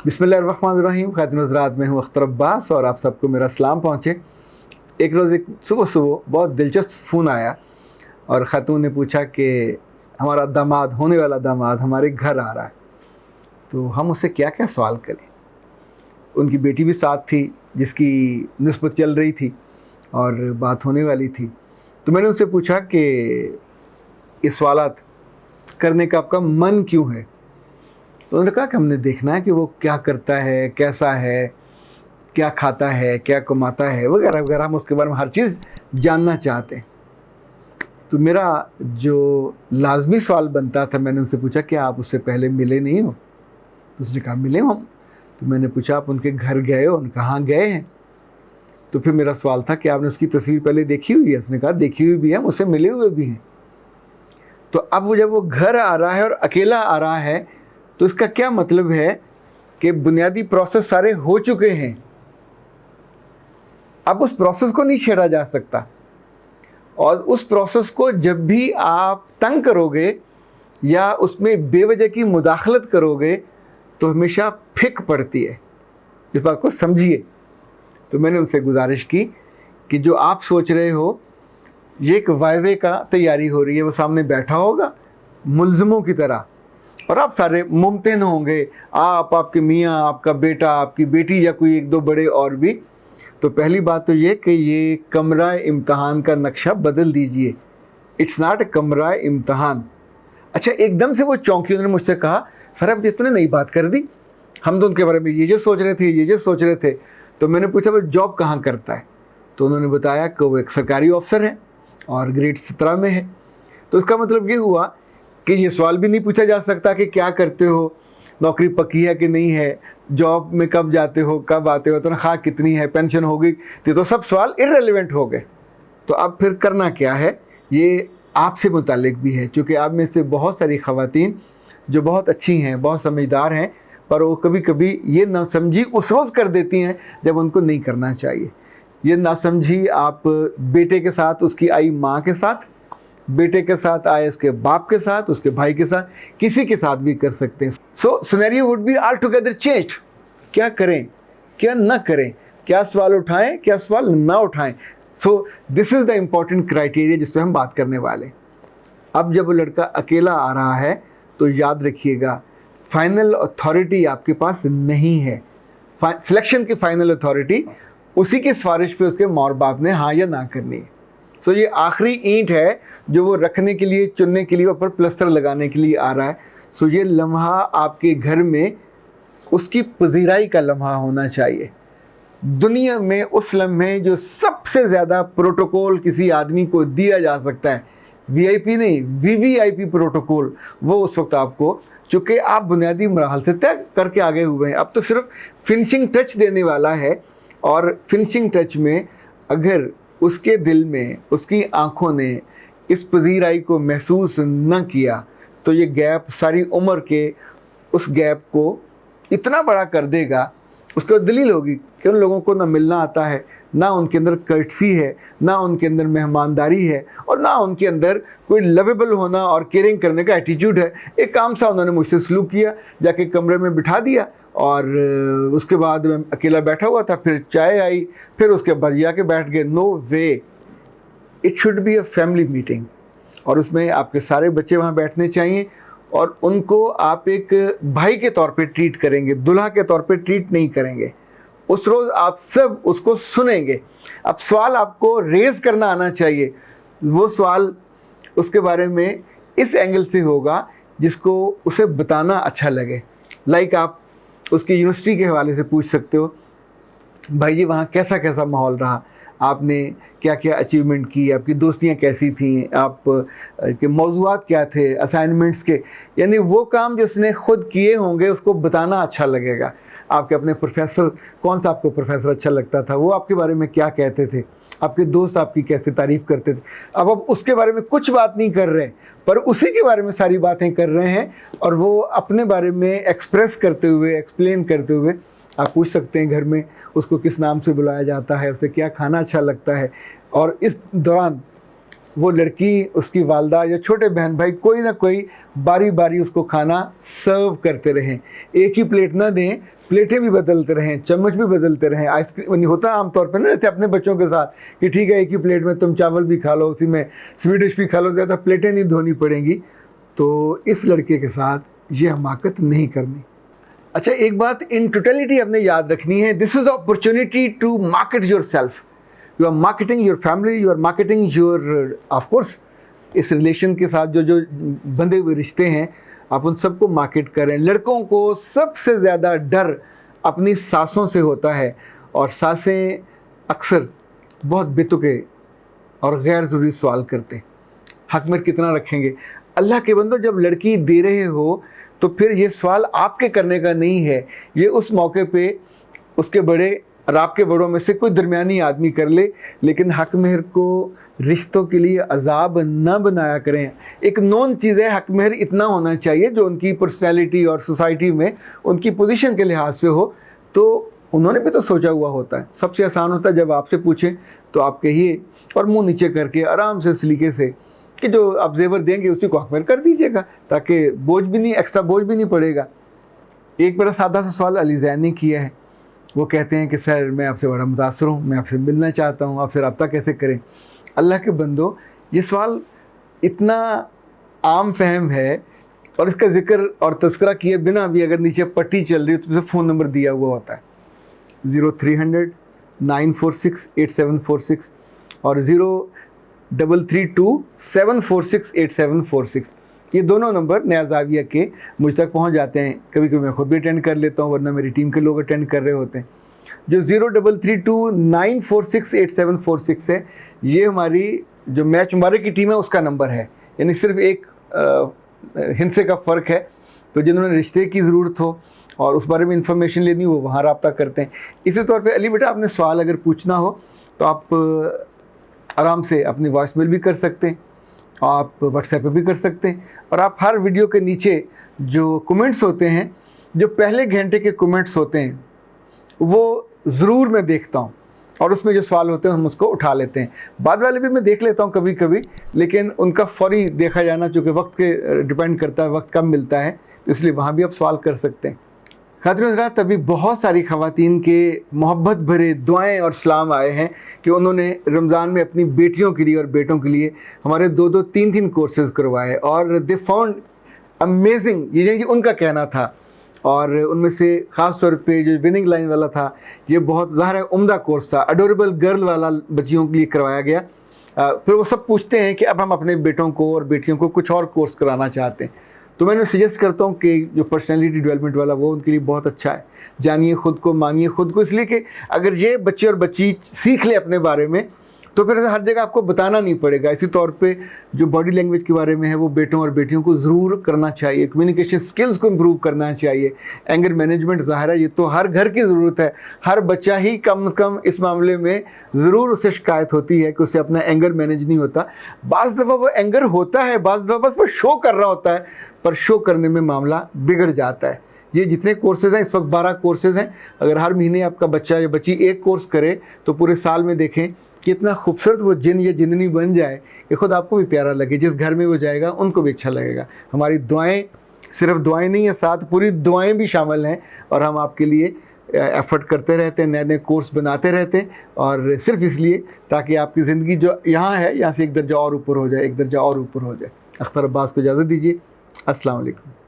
बिस्मिल्लाहिर्रहमानिर्रहीम। खातिन हज़रात, मैं हूँ अख्तर अब्बास और आप सबको मेरा सलाम पहुँचे। एक रोज़ सुबह बहुत दिलचस्प फ़ोन आया और ख़ातून ने पूछा कि हमारा दामाद, होने वाला दामाद हमारे घर आ रहा है, तो हम उससे क्या क्या सवाल करें। उनकी बेटी भी साथ थी जिसकी निस्बत चल रही थी और बात होने वाली थी। तो मैंने उनसे पूछा कि ये सवालात करने का आपका मन क्यों है। तो उन्होंने कहा कि हमने देखना है कि वो क्या करता है, कैसा है, क्या खाता है, क्या कमाता है, वगैरह वगैरह। हम उसके बारे में हर चीज़ जानना चाहते हैं। तो मेरा जो लाजमी सवाल बनता था, मैंने उनसे पूछा कि आप उससे पहले मिले नहीं हो। तो उसने कहा मिले हम। तो मैंने पूछा आप उनके घर गए हो? उन्होंने कहा हाँ गए हैं। तो फिर मेरा सवाल था कि आपने उसकी तस्वीर पहले देखी हुई है? उसने कहा देखी हुई भी है, मुझसे मिले हुए भी हैं। तो अब वो जब वो घर आ रहा है और अकेला आ रहा है, तो इसका क्या मतलब है कि बुनियादी प्रोसेस सारे हो चुके हैं। अब उस प्रोसेस को नहीं छेड़ा जा सकता, और उस प्रोसेस को जब भी आप तंग करोगे या उसमें बेवजह की मुदाखलत करोगे तो हमेशा फिक पड़ती है। इस बात को समझिए। तो मैंने उनसे गुजारिश की कि जो आप सोच रहे हो ये एक वायवे का तैयारी हो रही है, वो सामने बैठा होगा मुल्ज़िमों की तरह और आप सारे मुमतिन होंगे, आप, आपके मियाँ, आपका बेटा, आपकी बेटी या कोई एक दो बड़े और भी। तो पहली बात तो ये कि ये कमरा इम्तहान का नक्शा बदल दीजिए। इट्स नॉट ए कमरा इम्तहान। अच्छा, एकदम से वो चौंकी। उन्होंने मुझसे कहा सर अब ये तूने नई बात कर दी, हम तो उनके बारे में ये जो सोच रहे थे, ये जो सोच रहे थे। तो मैंने पूछा वो जॉब कहाँ करता है? तो उन्होंने बताया कि वो एक सरकारी ऑफिसर है और ग्रेड 17 में है। तो इसका मतलब ये हुआ कि ये सवाल भी नहीं पूछा जा सकता कि क्या करते हो, नौकरी पक्की है कि नहीं है, जॉब में कब जाते हो, कब आते हो, तनख्वाह कितनी है, पेंशन होगी। तो सब सवाल इररेलेवेंट हो गए। तो अब फिर करना क्या है, ये आपसे मुतालिक भी है, क्योंकि आप में से बहुत सारी ख़वातीन जो बहुत अच्छी हैं, बहुत समझदार हैं, पर वो कभी कभी ये नासमझी उस रोज़ कर देती हैं जब उनको नहीं करना चाहिए। ये नासमझी आप बेटे के साथ, उसकी आई माँ के साथ, बेटे के साथ आए उसके बाप के साथ, उसके भाई के साथ, किसी के साथ भी कर सकते हैं। So scenario would be all together changed. क्या करें, क्या ना करें, क्या सवाल उठाएं, क्या सवाल ना उठाएं। So this is the important criteria जिस पर हम बात करने वाले। अब जब वो लड़का अकेला आ रहा है तो याद रखिएगा फाइनल अथॉरिटी आपके पास नहीं है। सिलेक्शन की फाइनल अथॉरिटी उसी की सिफारिश पे उसके माँ बाप ने हाँ या ना करनी है। सो ये आखिरी ईंट है जो वो रखने के लिए, चुनने के लिए, ऊपर प्लस्तर लगाने के लिए आ रहा है। सो ये लम्हा आपके घर में उसकी पजीराई का लम्हा होना चाहिए। दुनिया में उस लम्हे जो सबसे ज़्यादा प्रोटोकॉल किसी आदमी को दिया जा सकता है, वीआईपी नहीं, वीवीआईपी प्रोटोकॉल, वो उस वक्त आपको, चूँकि आप बुनियादी मराहल से तय करके आगे हुए हैं, अब तो सिर्फ फिनिशिंग टच देने वाला है। और फिनिशिंग टच में अगर उसके दिल में, उसकी आँखों ने इस पजीराई को महसूस न किया तो ये गैप सारी उम्र के उस गैप को इतना बड़ा कर देगा। उसके बाद दलील होगी कि उन लोगों को ना मिलना आता है, ना उनके अंदर कर्टसी है, ना उनके अंदर मेहमानदारी है, और ना उनके अंदर कोई लवेबल होना और केयरिंग करने का एटीट्यूड है। एक काम सा उन्होंने मुझसे सलूक किया, जाके कमरे में बिठा दिया और उसके बाद मैं अकेला बैठा हुआ था, फिर चाय आई, फिर उसके बाद जाके बैठ गए। No way, it should be a family meeting, और उसमें आपके सारे बच्चे वहाँ बैठने चाहिए और उनको आप एक भाई के तौर पे ट्रीट करेंगे, दुल्हा के तौर पे ट्रीट नहीं करेंगे। उस रोज़ आप सब उसको सुनेंगे। अब सवाल आपको रेज़ करना आना चाहिए। वो सवाल उसके बारे में इस एंगल से होगा जिसको उसे बताना अच्छा लगे। लाइक आप उसकी यूनिवर्सिटी के हवाले से पूछ सकते हो, भाई जी वहाँ कैसा कैसा माहौल रहा, आपने क्या क्या अचीवमेंट की, आपकी दोस्तियाँ कैसी थीं, आप के मौज़ूआत क्या थे असाइनमेंट्स के। यानी वो काम जो उसने ख़ुद किए होंगे उसको बताना अच्छा लगेगा। आपके अपने प्रोफेसर, कौन सा आपको प्रोफेसर अच्छा लगता था, वो आपके बारे में क्या कहते थे, आपके दोस्त आपकी कैसे तारीफ़ करते थे। अब आप उसके बारे में कुछ बात नहीं कर रहे, पर उसी के बारे में सारी बातें कर रहे हैं, और वो अपने बारे में एक्सप्रेस करते हुए, एक्सप्लेन करते हुए आप पूछ सकते हैं घर में उसको किस नाम से बुलाया जाता है, उसे क्या खाना अच्छा लगता है। और इस दौरान وہ لڑکی, اس کی والدہ یا چھوٹے بہن بھائی کوئی نہ کوئی باری باری اس کو کھانا سرو کرتے رہیں. ایک ہی پلیٹ نہ دیں, پلیٹیں بھی بدلتے رہیں, چمچ بھی بدلتے رہیں. آئس کریم ہوتا ہے عام طور پہ نا جیسے اپنے بچوں کے ساتھ کہ ٹھیک ہے ایک ہی پلیٹ میں تم چاول بھی کھا لو, اسی میں سویٹ ڈش بھی کھا لو, زیادہ پلیٹیں نہیں دھونی پڑیں گی. تو اس لڑکے کے ساتھ یہ حماقت نہیں کرنی. اچھا ایک بات ان ٹوٹیلٹی آپ نے یاد رکھنی ہے, this is opportunity to market yourself. You are marketing your family, you are marketing your, of course اس ریلیشن کے ساتھ جو بندھے ہوئے رشتے ہیں آپ ان سب کو مارکیٹ کریں. لڑکوں کو سب سے زیادہ ڈر اپنی ساسوں سے ہوتا ہے, اور ساسیں اکثر بہت بے تکے اور غیر ضروری سوال کرتے ہیں. حق میں کتنا رکھیں گے؟ اللہ کے بندو, جب لڑکی دے رہے ہو تو پھر یہ سوال آپ کے کرنے کا نہیں ہے, یہ اس موقع پہ اس کے بڑے اور آپ کے بڑوں میں سے کوئی درمیانی آدمی کر لے. لیکن حق مہر کو رشتوں کے لیے عذاب نہ بنایا کریں. ایک نون چیز ہے, حق مہر اتنا ہونا چاہیے جو ان کی پرسنالٹی اور سوسائٹی میں ان کی پوزیشن کے لحاظ سے ہو. تو انہوں نے بھی تو سوچا ہوا ہوتا ہے. سب سے آسان ہوتا ہے جب آپ سے پوچھیں تو آپ کہیے اور منہ نیچے کر کے آرام سے سلیقے سے کہ جو آپ زیور دیں گے اسی کو حق مہر کر دیجیے گا, تاکہ بوجھ بھی نہیں, ایکسٹرا بوجھ بھی نہیں پڑے گا. ایک بڑا سادہ سا سوال علی زین نے کیا ہے. وہ کہتے ہیں کہ سر میں آپ سے بڑا متاثر ہوں, میں آپ سے ملنا چاہتا ہوں, آپ سے رابطہ کیسے کریں؟ اللہ کے بندو, یہ سوال اتنا عام فہم ہے اور اس کا ذکر اور تذکرہ کیے بنا بھی اگر نیچے پٹی چل رہی ہے تو اسے فون نمبر دیا ہوا ہوتا ہے 0300 946 8746 اور 0332 746 8746. یہ دونوں نمبر نیا زاویہ کے مجھ تک پہنچ جاتے ہیں. کبھی کبھی میں خود بھی اٹینڈ کر لیتا ہوں, ورنہ میری ٹیم کے لوگ اٹینڈ کر رہے ہوتے ہیں. جو 0332 946 8746 ہے, یہ ہماری جو میچ مبارک کی ٹیم ہے اس کا نمبر ہے. یعنی صرف ایک ہندسے کا فرق ہے. تو جنہوں نے رشتے کی ضرورت ہو اور اس بارے میں انفارمیشن لینی ہو وہ وہاں رابطہ کرتے ہیں. اسی طور پہ علی بیٹا آپ نے سوال اگر پوچھنا ہو تو آپ آرام سے اپنی وائس میل بھی کر سکتے ہیں, آپ واٹس ایپ پہ بھی کر سکتے ہیں, اور آپ ہر ویڈیو کے نیچے جو کمنٹس ہوتے ہیں, جو پہلے گھنٹے کے کمنٹس ہوتے ہیں وہ ضرور میں دیکھتا ہوں, اور اس میں جو سوال ہوتے ہیں ہم اس کو اٹھا لیتے ہیں. بعد والے بھی میں دیکھ لیتا ہوں کبھی کبھی, لیکن ان کا فوری دیکھا جانا چونکہ وقت کے ڈیپینڈ کرتا ہے, وقت کم ملتا ہے, تو اس لیے وہاں بھی آپ سوال کر سکتے ہیں. خاطرین حضرات, ابھی بہت ساری خواتین کے محبت بھرے دعائیں اور سلام آئے ہیں کہ انہوں نے رمضان میں اپنی بیٹیوں کے لیے اور بیٹوں کے لیے ہمارے 2-2 3-3 کورسز کروائے, اور دے فاؤنڈ امیزنگ. یہ ان کا کہنا تھا, اور ان میں سے خاص طور پہ جو وننگ لائن والا تھا یہ بہت ظاہر عمدہ کورس تھا. اڈوریبل گرل والا بچیوں کے لیے کروایا گیا. پھر وہ سب پوچھتے ہیں کہ اب ہم اپنے بیٹوں کو اور بیٹیوں کو کچھ اور کورس کرانا چاہتے ہیں. تو میں نے سجیسٹ کرتا ہوں کہ جو پرسنالٹی ڈیولپمنٹ والا وہ ان کے لیے بہت اچھا ہے. جانیے خود کو, مانیے خود کو, اس لیے کہ اگر یہ بچے اور بچی سیکھ لے اپنے بارے میں تو پھر ہر جگہ آپ کو بتانا نہیں پڑے گا. اسی طور پہ جو باڈی لینگویج کے بارے میں ہے وہ بیٹوں اور بیٹیوں کو ضرور کرنا چاہیے. کمیونیکیشن سکلز کو امپروو کرنا چاہیے. اینگر مینجمنٹ ظاہر ہے یہ تو ہر گھر کی ضرورت ہے. ہر بچہ ہی کم از کم اس معاملے میں ضرور اسے شکایت ہوتی ہے کہ اسے اپنا اینگر مینیج نہیں ہوتا. بعض دفعہ وہ اینگر ہوتا ہے, بعض دفعہ بس وہ شو کر رہا ہوتا ہے, پر شو کرنے میں معاملہ بگڑ جاتا ہے. یہ جتنے کورسز ہیں اس وقت 12 کورسز ہیں. اگر ہر مہینے آپ کا بچہ یا بچی ایک کورس کرے تو پورے سال میں دیکھیں کتنا خوبصورت وہ جن یا جننی بن جائے کہ خود آپ کو بھی پیارا لگے. جس گھر میں وہ جائے گا ان کو بھی اچھا لگے گا. ہماری دعائیں صرف دعائیں نہیں ہیں, ساتھ پوری دعائیں بھی شامل ہیں, اور ہم آپ کے لیے ایفرٹ کرتے رہتے ہیں, نئے نئے کورس بناتے رہتے ہیں, اور صرف اس لیے تاکہ آپ کی زندگی جو یہاں ہے یہاں سے ایک درجہ اور اوپر ہو جائے, ایک درجہ اور اوپر ہو جائے. اختر عباس کو اجازت دیجیے. السلام علیکم.